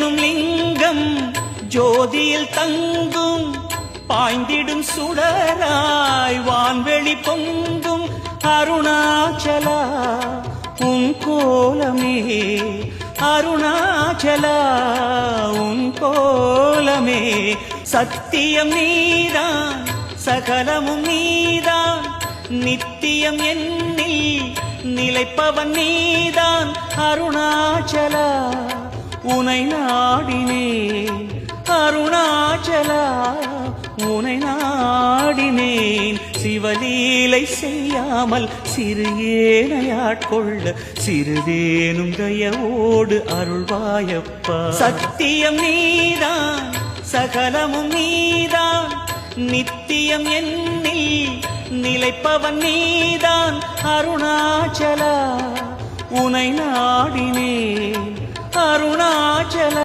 எனும் லிங்கம் ஜோதியில் தங்கும் பாய்ந்திடும் சுடராய் வான்வெளி பொங்கும் அருணாச்சலா உன் கோலமே அருணாச்சலா உன் கோலமே சத்தியம் நீதான் சகலமும் நீதான் நித்தியம் என்னில் நிலைப்பவன் நீதான் அருணாச்சலா உனை நாடினேன் அருணாச்சலா உனை நாடினேன் சிவலீலை செய்யாமல் சிறு ஏனையாட்கொள்ள சிறிதேனும் தயவோடு அருள்வாயப்பா சத்தியம் நீதான் சகலமும் நீதான் நித்தியம் என்னில் நிலைப்பவன் நீதான் அருணாச்சலா உனை நாடினேன் அருணாச்சலா